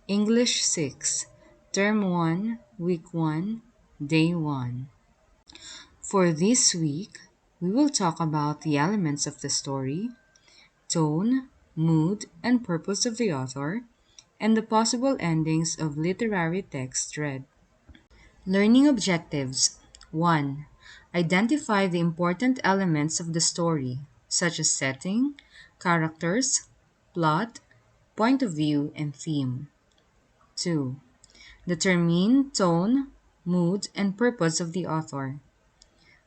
English 6, Term 1, Week 1, Day 1. For this week, we will talk about the elements of the story, tone, mood, and purpose of the author, and the possible endings of literary text read. Learning objectives 1. Identify the important elements of the story, such as setting, characters, plot, point of view, and theme. 2. Determine tone, mood, and purpose of the author.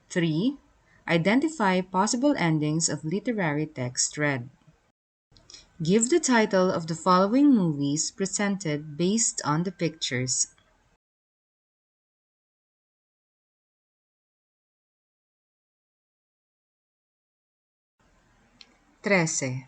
3. Identify possible endings of literary text read. Give the title of the following movies presented based on the pictures. Trece.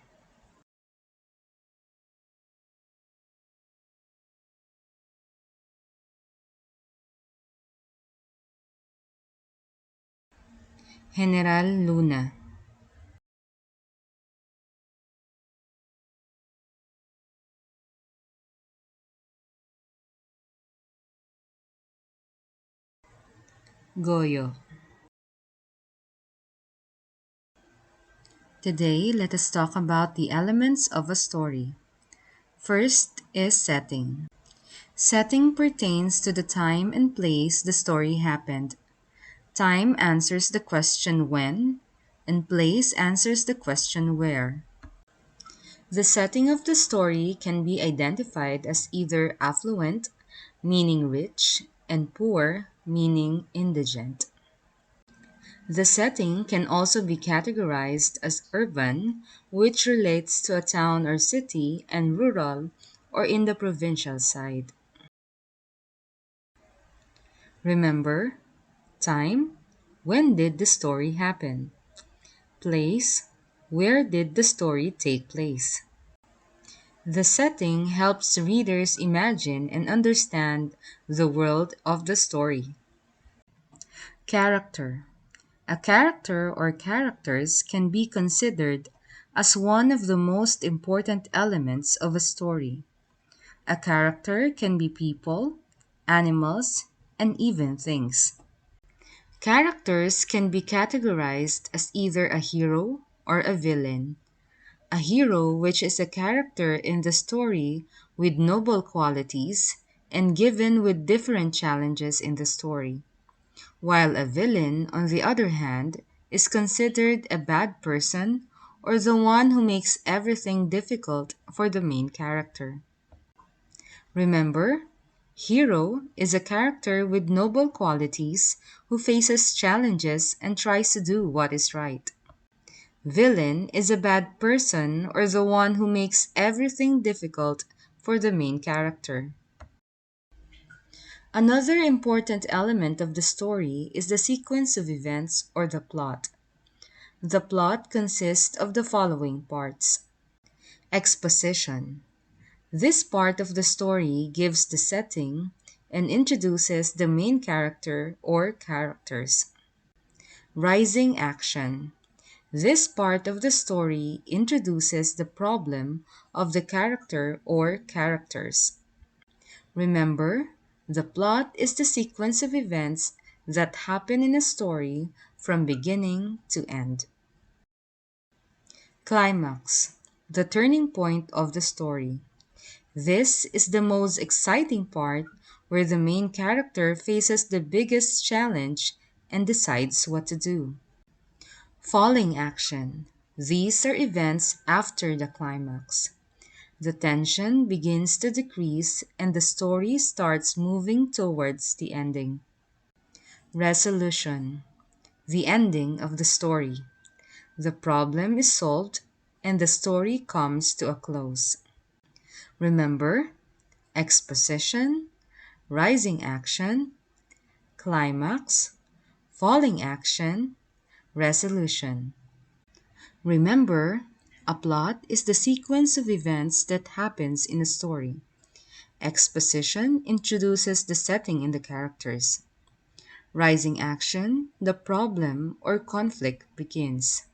General Luna. Goyo. Today, let us talk about the elements of a story. First is setting. Setting pertains to the time and place the story happened. Time answers the question when, and place answers the question where. The setting of the story can be identified as either affluent, meaning rich, and poor, meaning indigent. The setting can also be categorized as urban, which relates to a town or city, and rural, or in the provincial side. Remember, time, when did the story happen? Place, where did the story take place? The setting helps readers imagine and understand the world of the story. Character. A character or characters can be considered as one of the most important elements of a story. A character can be people, animals, and even things. Characters can be categorized as either a hero or a villain. A hero, which is a character in the story with noble qualities and given with different challenges in the story, while a villain, on the other hand, is considered a bad person or the one who makes everything difficult for the main character. Remember, hero is a character with noble qualities who faces challenges and tries to do what is right. Villain is a bad person or the one who makes everything difficult for the main character. Another important element of the story is the sequence of events or the plot. The plot consists of the following parts. Exposition. This part of the story gives the setting and introduces the main character or characters. Rising action. This part of the story introduces the problem of the character or characters. Remember, the plot is the sequence of events that happen in a story from beginning to end. Climax, the turning point of the story. This is the most exciting part where the main character faces the biggest challenge and decides what to do. Falling action. These are events after the climax. The tension begins to decrease and the story starts moving towards the ending. Resolution. The ending of the story. The problem is solved and the story comes to a close. Remember, exposition, rising action, climax, falling action, resolution. Remember, a plot is the sequence of events that happens in a story. Exposition introduces the setting and the characters. Rising action, the problem or conflict begins.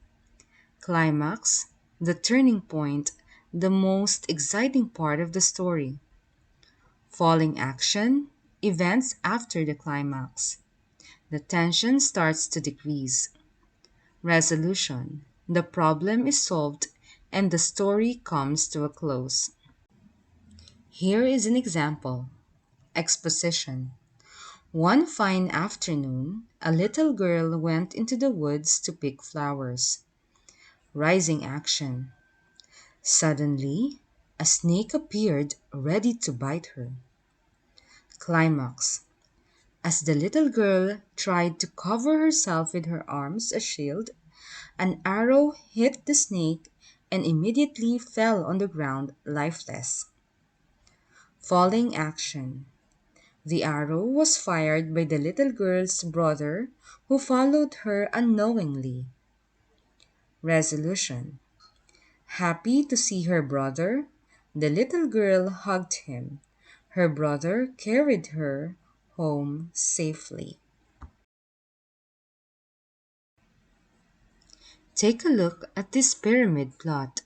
Climax, the turning point, the most exciting part of the story. Falling action, events after the climax. The tension starts to decrease. Resolution. The problem is solved and the story comes to a close. Here is an example. Exposition. One fine afternoon, a little girl went into the woods to pick flowers. Rising action. Suddenly, a snake appeared ready to bite her. Climax. As the little girl tried to cover herself with her arms as shield, an arrow hit the snake and immediately fell on the ground lifeless. Falling action. The arrow was fired by the little girl's brother, who followed her unknowingly. Resolution. Happy to see her brother, the little girl hugged him. Her brother carried her home safely. Take a look at this pyramid plot.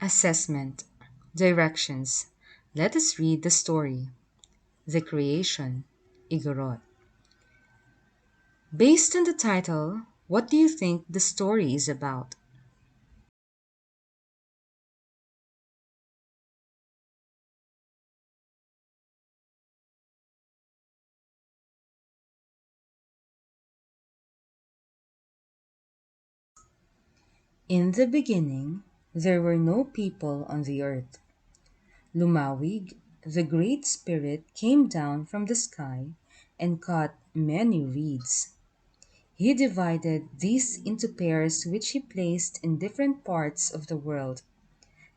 Assessment. Directions. Let us read the story. The creation. Igorot. Based on the title, what do you think the story is about? In the beginning, there were no people on the earth. Lumawig, the Great Spirit, came down from the sky and cut many reeds. He divided these into pairs which he placed in different parts of the world,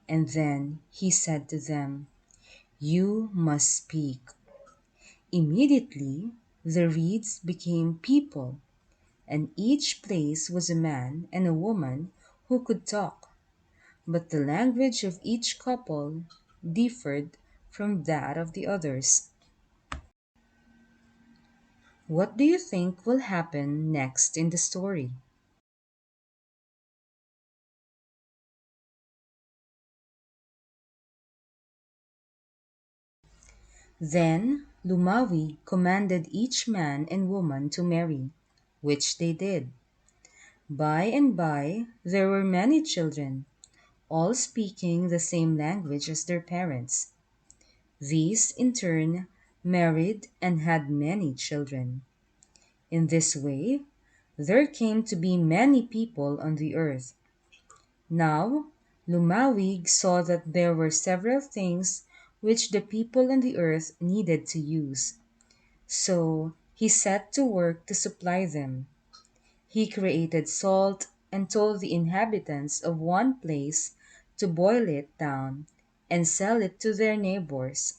and then he said to them, "You must speak." Immediately the reeds became people, and each place was a man and a woman who could talk, but the language of each couple differed from that of the others. What do you think will happen next in the story? Then Lumawi commanded each man and woman to marry, which they did. By and by there were many children, all speaking the same language as their parents. These, in turn, married and had many children. In this way, there came to be many people on the earth. Now, Lumawig saw that there were several things which the people on the earth needed to use. So he set to work to supply them. He created salt and told the inhabitants of one place to boil it down and sell it to their neighbors.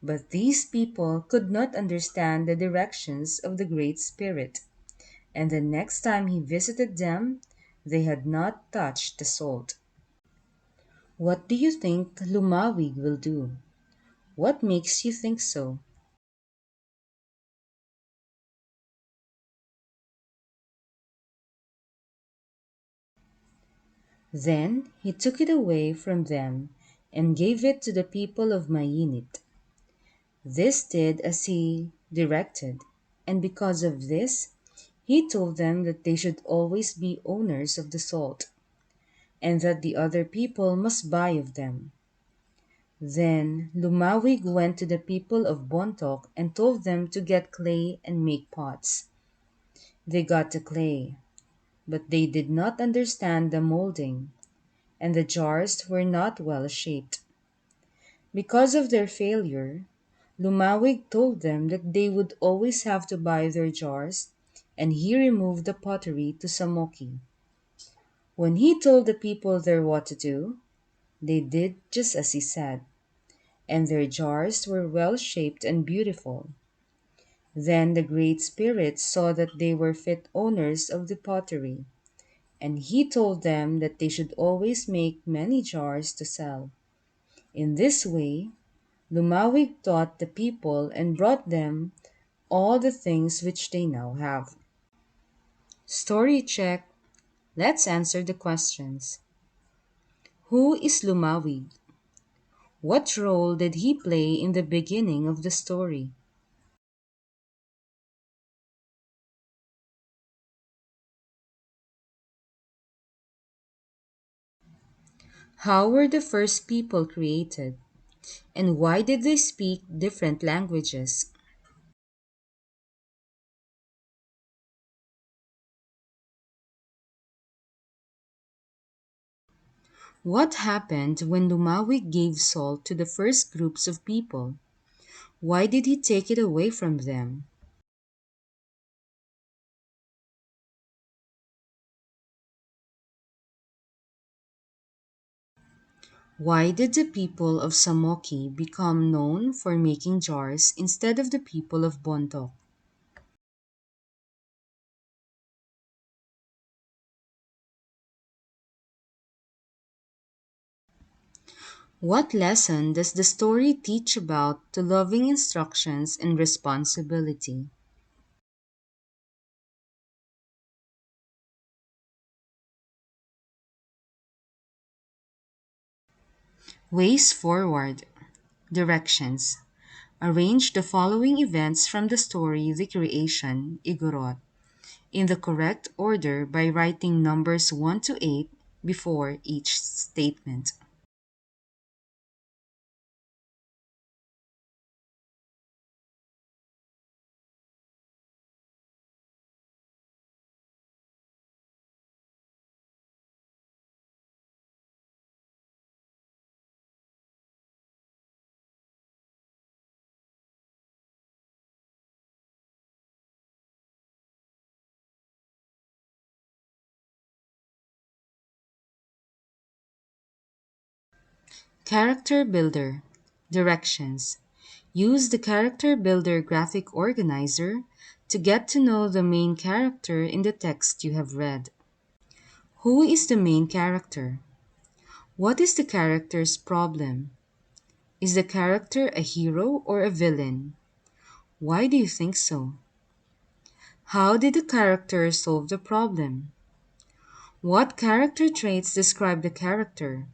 But these people could not understand the directions of the Great Spirit, and the next time he visited them, they had not touched the salt. What do you think Lumawig will do? What makes you think so? Then he took it away from them and gave it to the people of Mayinit. This did as he directed, and because of this, he told them that they should always be owners of the salt, and that the other people must buy of them. Then Lumawig went to the people of Bontok and told them to get clay and make pots. They got the clay, but they did not understand the molding, and the jars were not well shaped. Because of their failure, Lumawig told them that they would always have to buy their jars, and he removed the pottery to Samoki. When he told the people there what to do, they did just as he said, and their jars were well shaped and beautiful. Then the Great Spirit saw that they were fit owners of the pottery, and he told them that they should always make many jars to sell. In this way, Lumawig taught the people and brought them all the things which they now have. Story check. Let's answer the questions. Who is Lumawig? What role did he play in the beginning of the story? How were the first people created? And why did they speak different languages? What happened when Lumawig gave salt to the first groups of people? Why did he take it away from them? Why did the people of Samoki become known for making jars instead of the people of Bondok? What lesson does the story teach about the loving instructions and responsibility? Ways forward. Directions. Arrange the following events from the story The Creation, Igorot, in the correct order by writing numbers 1 to 8 before each statement. Character Builder. Directions. Use the Character Builder graphic organizer to get to know the main character in the text you have read. Who is the main character? What is the character's problem? Is the character a hero or a villain? Why do you think so? How did the character solve the problem? What character traits describe the character?